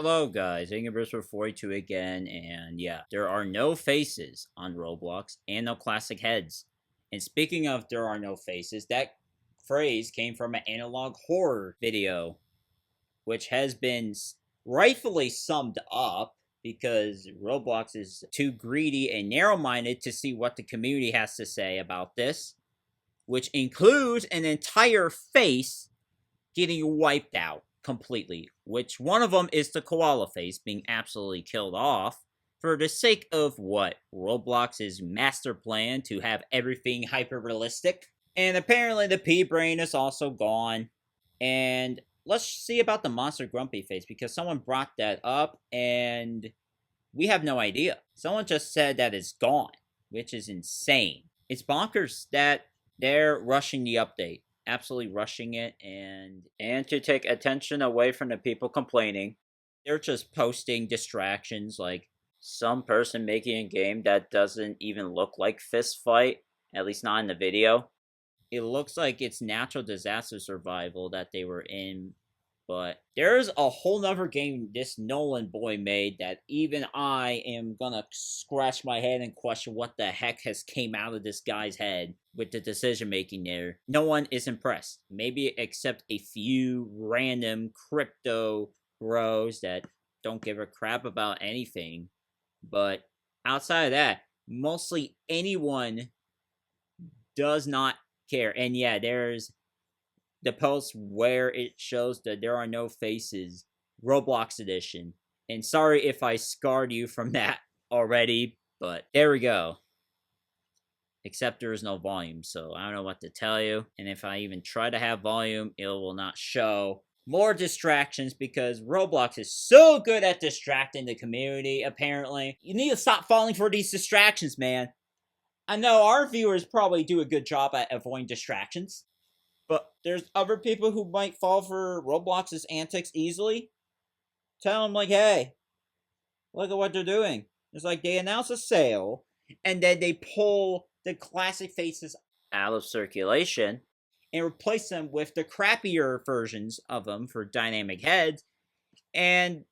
Hello guys, Ingrid42 again, and yeah, there are no faces on Roblox and no classic heads. And speaking of there are no faces, that phrase came from an analog horror video, which has been rightfully summed up because Roblox is too greedy and narrow-minded to see what the community has to say about this, which includes an entire face getting wiped out completely, which one of them is the koala face being absolutely killed off for the sake of what? Roblox's master plan to have everything hyper realistic. And apparently the pea brain is also gone. And let's see about the monster grumpy face because someone brought that up and we have no idea. Someone just said that it's gone, which is insane. It's bonkers that they're rushing the update. Absolutely rushing it, and to take attention away from the people complaining, they're just posting distractions like some person making a game that doesn't even look like fist fight, at least not in the video. It looks like it's natural disaster survival that they were in, but there's a whole nother game this Nolan boy made that even I am gonna scratch my head and question what the heck has came out of this guy's head with the decision making there. No one is impressed. Maybe except a few random crypto bros that don't give a crap about anything. But outside of that, mostly anyone does not care. And yeah, there's the post where it shows that there are no faces, Roblox edition. And sorry if I scarred you from that already, but there we go. Except there is no volume, so I don't know what to tell you. And if I even try to have volume, it will not show. More distractions because Roblox is so good at distracting the community, apparently. You need to stop falling for these distractions, man. I know our viewers probably do a good job at avoiding distractions. But there's other people who might fall for Roblox's antics easily. Tell them, like, hey, look at what they're doing. It's like they announce a sale, and then they pull the classic faces out of circulation and replace them with the crappier versions of them for dynamic heads. And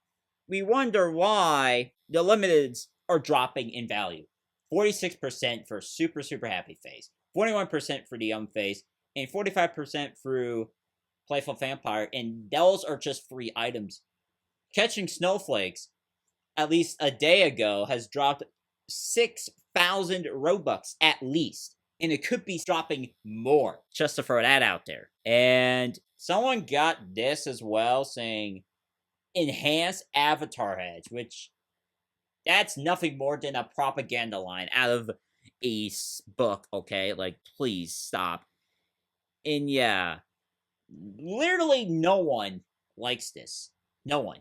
we wonder why the limiteds are dropping in value. 46% for super happy face, 41% for the face, and 45% through Playful Vampire, and those are just free items. Catching Snowflakes, at least a day ago, has dropped 6,000 Robux at least, and it could be dropping more, just to throw that out there. And someone got this as well, saying, enhance avatar heads, which that's nothing more than a propaganda line out of a book, okay? Like, please stop. And yeah, literally no one likes this. No one.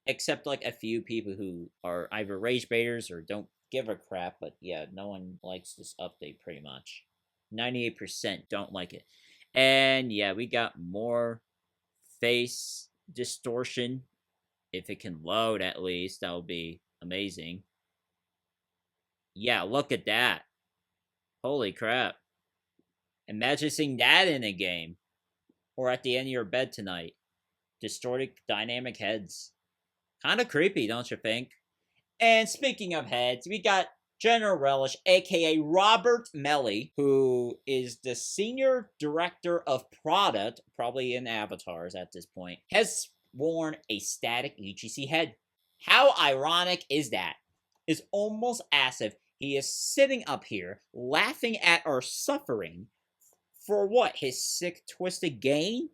Except like a few people who are either rage baiters or don't give a crap, but yeah, no one likes this update pretty much. 98% don't like it. And yeah, we got more face distortion. If it can load at least, that would be amazing. Yeah, look at that. Holy crap. Imagine seeing that in a game. Or at the end of your bed tonight. Distorted dynamic heads. Kinda creepy, don't you think? And speaking of heads, we got General Relish, aka Robert Melly, who is the Senior Director of Product, probably in Avatars at this point, has worn a static UGC head. How ironic is that? It's almost as if he is sitting up here, laughing at our suffering, for what, his sick, twisted gain?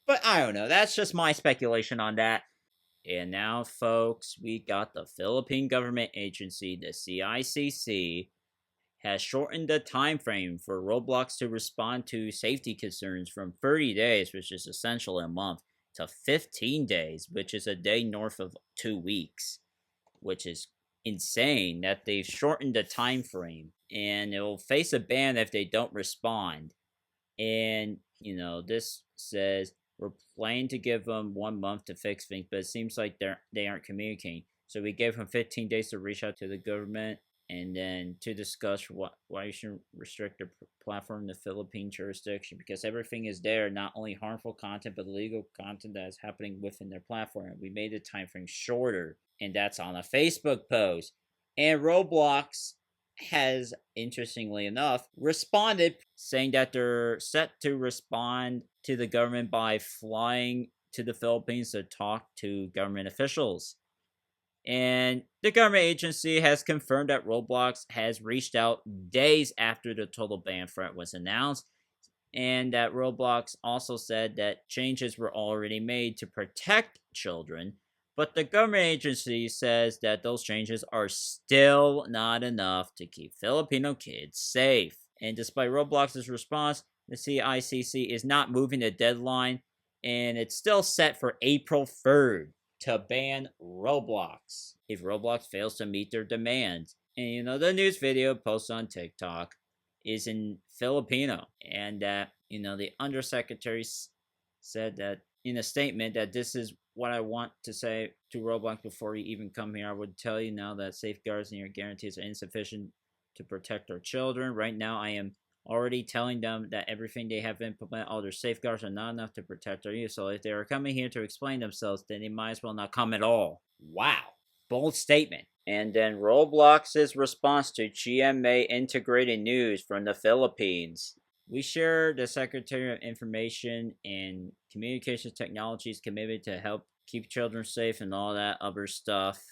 But I don't know, that's just my speculation on that. And now, folks, we got the Philippine government agency, the CICC, has shortened the time frame for Roblox to respond to safety concerns from 30 days, which is essentially a month, to 15 days, which is a day north of 2 weeks, which is insane that they've shortened the time frame. And it will face a ban if they don't respond. And, you know, this says, we're planning to give them 1 month to fix things, but it seems like they aren't communicating. So we gave them 15 days to reach out to the government. And then to discuss why you should restrict the platform to Philippine jurisdiction, because everything is there, not only harmful content but illegal content that is happening within their platform. We made the time frame shorter, and that's on a Facebook post. And Roblox has, interestingly enough, responded, saying that they're set to respond to the government by flying to the Philippines to talk to government officials. And the government agency has confirmed that Roblox has reached out days after the total ban threat was announced, and that Roblox also said that changes were already made to protect children, but the government agency says that those changes are still not enough to keep Filipino kids safe. And despite Roblox's response, the CICC is not moving the deadline, and it's still set for April 3rd to ban Roblox if Roblox fails to meet their demands. And the news video posted on TikTok is in Filipino, and that the undersecretary said that in a statement that this is what I want to say to Roblox before you even come here. I would tell you now that safeguards and your guarantees are insufficient to protect our children. Right now, I am already telling them that everything they have implemented, all their safeguards, are not enough to protect our youth. So if they are coming here to explain themselves, then they might as well not come at all. Wow. Bold statement. And then Roblox's response to GMA integrated news from the Philippines. We share the Secretary of Information and Communications Technology's commitment to help keep children safe and all that other stuff.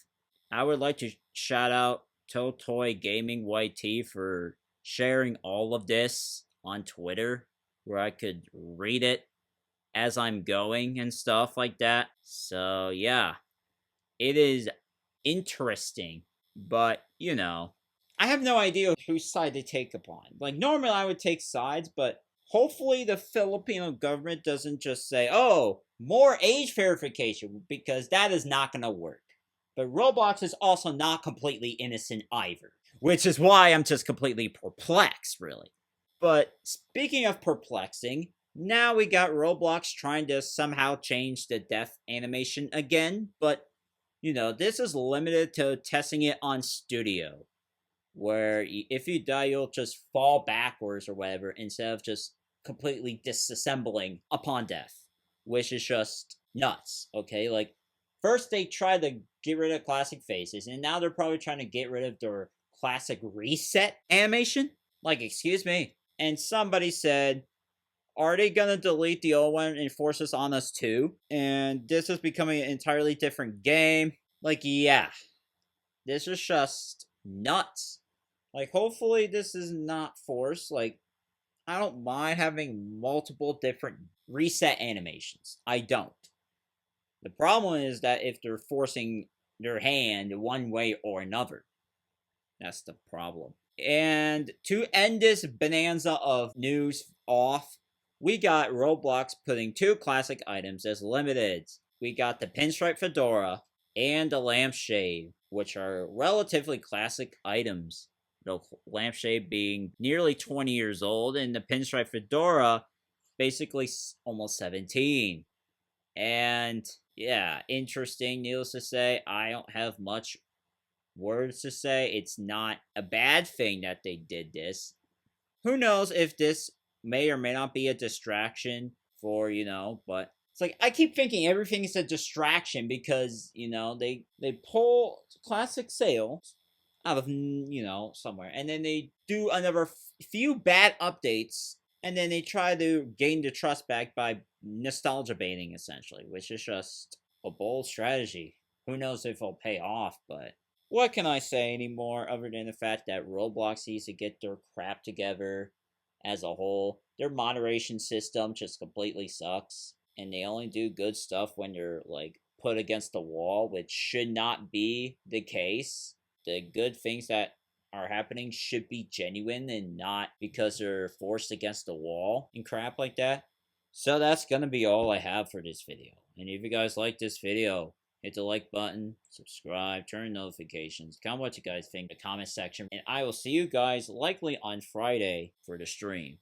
I would like to shout out Totoy Gaming YT for sharing all of this on Twitter, where I could read it as I'm going and stuff like that. So yeah, it is interesting, but I have no idea whose side to take upon. Like, normally I would take sides, but hopefully the Filipino government doesn't just say, oh, more age verification, because that is not going to work. But Roblox is also not completely innocent either, which is why I'm just completely perplexed, really. But speaking of perplexing, now we got Roblox trying to somehow change the death animation again, but this is limited to testing it on Studio, where if you die, you'll just fall backwards or whatever, instead of just completely disassembling upon death, which is just nuts, okay? Like, first they tried to get rid of classic faces, and now they're probably trying to get rid of their classic reset animation? Like, excuse me. And somebody said, are they gonna delete the old one and force this on us too? And this is becoming an entirely different game? Like, yeah. This is just nuts. Like, hopefully this is not forced. Like, I don't mind having multiple different reset animations. I don't. The problem is that if they're forcing their hand one way or another, that's the problem. And to end this bonanza of news off, we got Roblox putting 2 classic items as limited. We got the Pinstripe Fedora and the Lampshade, which are relatively classic items. The Lampshade being nearly 20 years old, and the Pinstripe Fedora basically almost 17. And yeah, interesting. Needless to say, I don't have much words to say. It's not a bad thing that they did this. Who knows if this may or may not be a distraction for, but it's like, I keep thinking everything is a distraction because, they pull classic sales out of, somewhere, and then they do another few bad updates, and then they try to gain the trust back by nostalgia baiting, essentially, which is just a bold strategy. Who knows if it'll pay off, but what can I say anymore other than the fact that Roblox needs to get their crap together as a whole. Their moderation system just completely sucks, and they only do good stuff when they're, like, put against the wall, which should not be the case. The good things that are happening should be genuine and not because they're forced against the wall and crap like that. So that's gonna be all I have for this video. And if you guys like this video, hit the like button, subscribe, turn notifications, comment what you guys think in the comment section, and I will see you guys likely on Friday for the stream.